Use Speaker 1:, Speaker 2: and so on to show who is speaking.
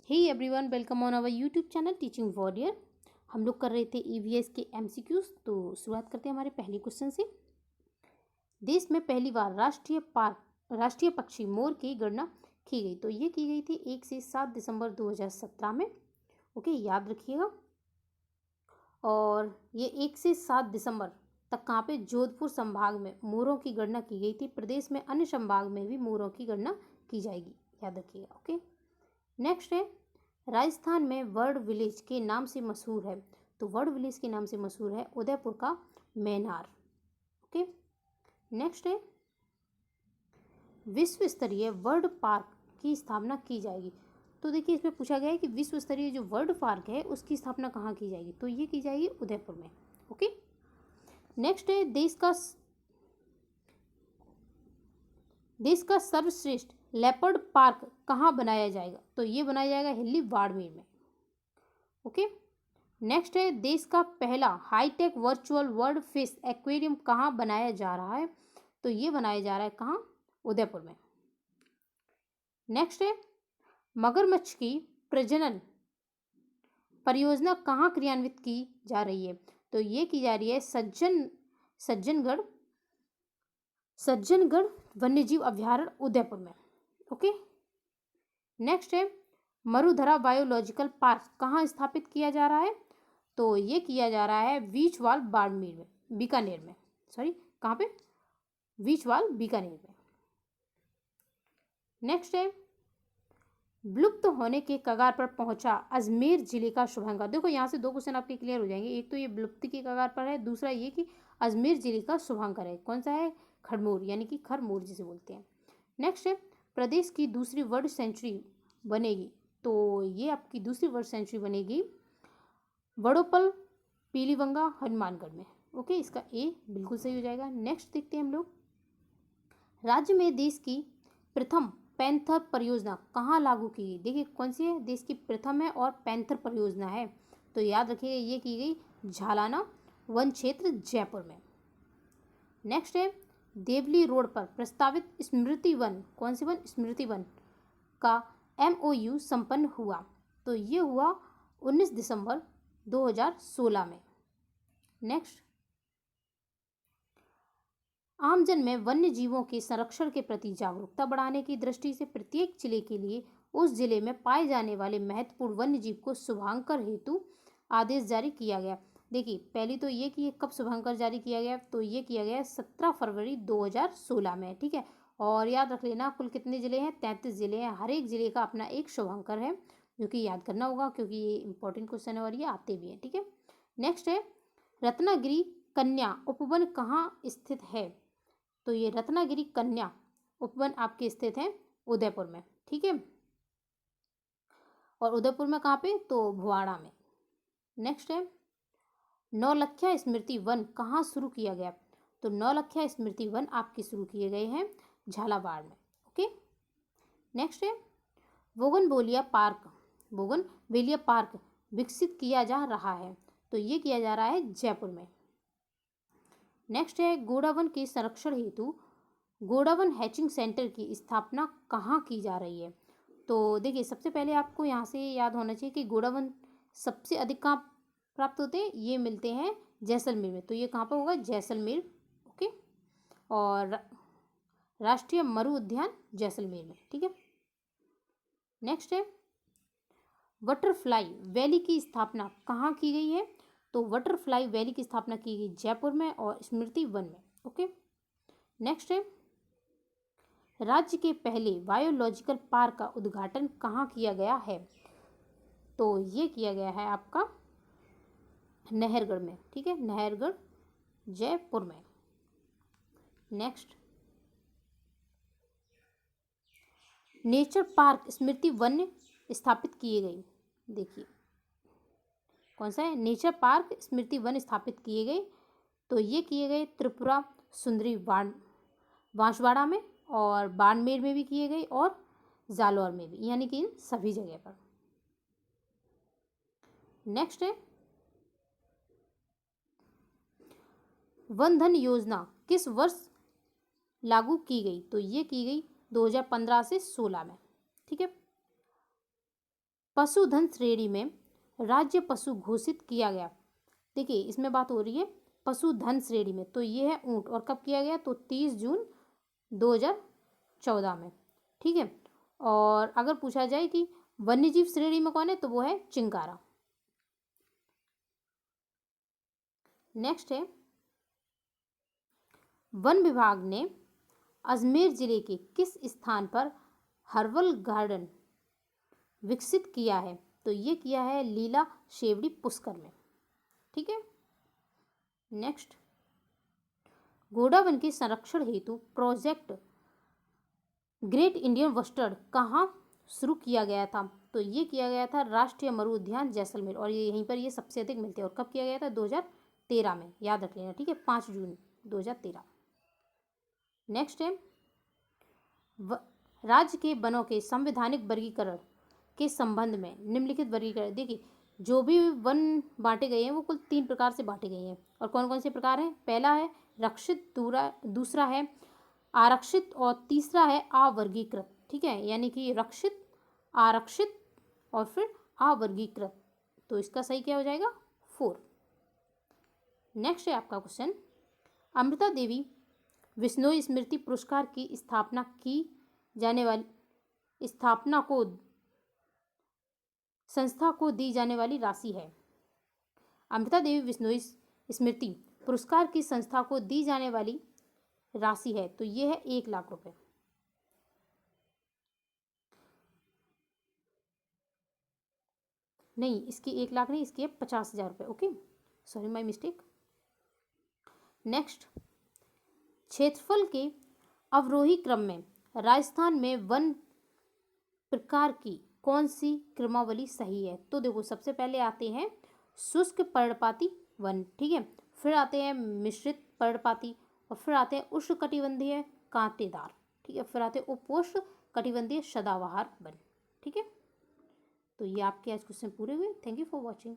Speaker 1: Hey everyone, welcome on our YouTube channel teaching warrior. हम लोग कर रहे थे ईवीएस के एमसीक्यूज। तो शुरुआत करते हैं हमारे पहले क्वेश्चन से। देश में पहली बार राष्ट्रीय पक्षी मोर की गणना की गई। तो ये की गई थी 1 से 7 दिसंबर 2017 में। ओके, याद रखिएगा। और ये 1 से 7 दिसंबर तक कहाँ पे, जोधपुर संभाग में मोरों की गणना की गई थी। प्रदेश में अन्य संभाग में भी मोरों की गणना की जाएगी, याद रखिएगा। ओके, नेक्स्ट है, राजस्थान में वर्ड विलेज के नाम से मशहूर है। तो वर्ड विलेज के नाम से मशहूर है उदयपुर का मैनार। ओके, नेक्स्ट है, विश्व स्तरीय वर्ड पार्क की स्थापना की जाएगी। तो देखिए, इसमें पूछा गया है कि विश्व स्तरीय जो वर्ड पार्क है उसकी स्थापना कहाँ की जाएगी। तो ये की जाएगी उदयपुर में। ओके, नेक्स्ट है, देश का सर्वश्रेष्ठ लेपर्ड पार्क कहाँ बनाया जाएगा। तो ये बनाया जाएगा हिल्ली बाड़मेर में। ओके, नेक्स्ट है, देश का पहला hi-tech virtual world fish aquarium कहाँ बनाया जा रहा है। तो ये बनाया जा रहा है कहाँ, उदयपुर में। नेक्स्ट है, मगरमच्छ की प्रजनन परियोजना कहाँ क्रियान्वित की जा रही है। तो ये की जा रही है सज्जनगढ़ वन्यजीव अभ्यारण्य उदयपुर में। ओके, नेक्स्ट है, मरुधरा बायोलॉजिकल पार्क कहाँ स्थापित किया जा रहा है। तो ये किया जा रहा है बीचवाल बाड़मेर में, बीकानेर में। सॉरी, कहाँ पे, बीचवाल बीकानेर में। नेक्स्ट है, विलुप्त होने के कगार पर पहुंचा अजमेर जिले का शुभांकर। देखो, यहाँ से दो क्वेश्चन आपके क्लियर हो जाएंगे। एक तो ये विलुप्ति के कगार पर है, दूसरा ये कि अजमेर जिले का शुभांकर है। कौन सा है, खड़मोर, यानी कि खरमोर जिसे बोलते हैं। नेक्स्ट है, प्रदेश की दूसरी वर्ड सेंचुरी बनेगी। तो ये आपकी दूसरी वर्ड सेंचुरी बनेगी वडोपल पीलीवंगा हनुमानगढ़ में। ओके, इसका ए बिल्कुल सही हो जाएगा। नेक्स्ट देखते हैं हम लोग, राज्य में देश की प्रथम पैंथर परियोजना कहाँ लागू की गई। देखिए, कौन सी है, देश की प्रथम है और पैंथर परियोजना है। तो याद रखिएगा, ये की गई झालाना वन क्षेत्र जयपुर में। नेक्स्ट है, देवली रोड पर प्रस्तावित स्मृति वन, कौन सी वन, स्मृति वन का MOU संपन्न हुआ। तो ये हुआ 19 दिसंबर 2016 में। नेक्स्ट, आमजन में वन्य जीवों के संरक्षण के प्रति जागरूकता बढ़ाने की दृष्टि से प्रत्येक जिले के लिए उस जिले में पाए जाने वाले महत्वपूर्ण वन्य जीव को शुभांकर हेतु आदेश जारी किया गया। देखिए, पहली तो ये कि ये कब शुभांकर जारी किया गया। तो ये किया गया 17 फरवरी 2016 में। ठीक है, और याद रख लेना, कुल कितने जिले हैं, 33 जिले हैं। हर एक जिले का अपना एक शुभांकर है, जो कि याद करना होगा, क्योंकि ये इंपॉर्टेंट क्वेश्चन है और ये आते भी हैं। ठीक है, नेक्स्ट है, रत्नागिरी कन्या उपवन कहाँ स्थित है। तो ये रत्नागिरी कन्या उपवन आपके स्थित है उदयपुर में। ठीक है, और उदयपुर में कहाँ पे, तो भुवाड़ा में। नेक्स्ट है, नौलखा स्मृति वन कहाँ शुरू किया गया। तो नौलखा स्मृति वन आपके शुरू किए गए हैं झालावाड़ में। ओके, नेक्स्ट है, बोगनवेलिया पार्क विकसित किया जा रहा है। तो ये किया जा रहा है जयपुर में। नेक्स्ट है, गोडावन के संरक्षण हेतु गोडावन हैचिंग सेंटर की स्थापना कहाँ की जा रही है। तो देखिए, सबसे पहले आपको यहाँ से याद होना चाहिए कि गोडावन सबसे अधिक कहाँ प्राप्त होते हैं, ये मिलते हैं जैसलमेर में। तो ये कहाँ पर होगा, जैसलमेर। ओके, और राष्ट्रीय मरु उद्यान जैसलमेर में। ठीक है, नेक्स्ट है, बटरफ्लाई वैली की स्थापना कहाँ की गई है। तो बटरफ्लाई वैली की स्थापना की गई जयपुर में और स्मृति वन में। ओके, नेक्स्ट है, राज्य के पहले बायोलॉजिकल पार्क का उद्घाटन कहाँ किया गया है। तो ये किया गया है आपका नहरगढ़ में। ठीक है, नहरगढ़ जयपुर में। नेक्स्ट, नेचर पार्क स्मृति वन स्थापित किए गई। देखिए, कौन सा है, नेचर पार्क स्मृति वन स्थापित किए गए। तो ये किए गए त्रिपुरा सुंदरी बांसवाड़ा में, और बाड़मेर में भी किए गए, और जालौर में भी, यानी कि इन सभी जगह पर। नेक्स्ट है, वन धन योजना किस वर्ष लागू की गई। तो ये की गई 2015 से 16 में। ठीक है, पशुधन श्रेणी में राज्य पशु घोषित किया गया। देखिए इसमें बात हो रही है पशुधन श्रेणी में, तो ये है ऊंट, और कब किया गया, तो 30 जून 2014 में। ठीक है, और अगर पूछा जाए कि वन्यजीव श्रेणी में कौन है, तो वो है चिंकारा। नेक्स्ट है, वन विभाग ने अजमेर जिले के किस स्थान पर हर्बल गार्डन विकसित किया है, तो ये किया है लीला शेवड़ी पुष्कर में। ठीक है, नेक्स्ट, घोड़ा वन के संरक्षण हेतु प्रोजेक्ट ग्रेट इंडियन बस्टर्ड कहाँ शुरू किया गया था, तो ये किया गया था राष्ट्रीय मरु उद्यान जैसलमेर, और ये यहीं पर ये सबसे अधिक मिलते हैं। और कब किया गया था, 2013 में, याद रख लेना। ठीक है, 5 जून 2013। नेक्स्ट है, राज्य के वनों के संवैधानिक वर्गीकरण के संबंध में निम्नलिखित वर्गीकरण। देखिए जो भी वन बांटे गए हैं वो कुल 3 प्रकार से बांटे गए हैं, और कौन कौन से प्रकार हैं, पहला है रक्षित, दूसरा है आरक्षित, और तीसरा है अवर्गीकृत। ठीक है, यानी कि रक्षित, आरक्षित और फिर अवर्गीकृत, तो इसका सही क्या हो जाएगा, 4। नेक्स्ट है आपका क्वेश्चन, अमृता देवी विश्नोई स्मृति पुरस्कार की स्थापना की जाने वाली संस्था को दी जाने वाली राशि है। अमृता देवी विश्नोई स्मृति पुरस्कार की संस्था को दी जाने वाली राशि है, तो ये है 1 लाख रुपए। नहीं, इसकी 1 लाख नहीं, इसकी है 50,000 रुपये। Okay, sorry my mistake. Next, क्षेत्रफल के अवरोही क्रम में राजस्थान में वन प्रकार की कौन सी क्रमावली सही है, तो देखो सबसे पहले आते हैं शुष्क पर्णपाती वन। ठीक है, फिर आते हैं मिश्रित पर्णपाती, और फिर आते हैं उष्णकटिबंधीय कांटेदार। ठीक है, फिर आते हैं उपोष्ण कटिबंधीय सदाबहार वन। ठीक है, तो ये आपके आज क्वेश्चन पूरे हुए। Thank you for watching.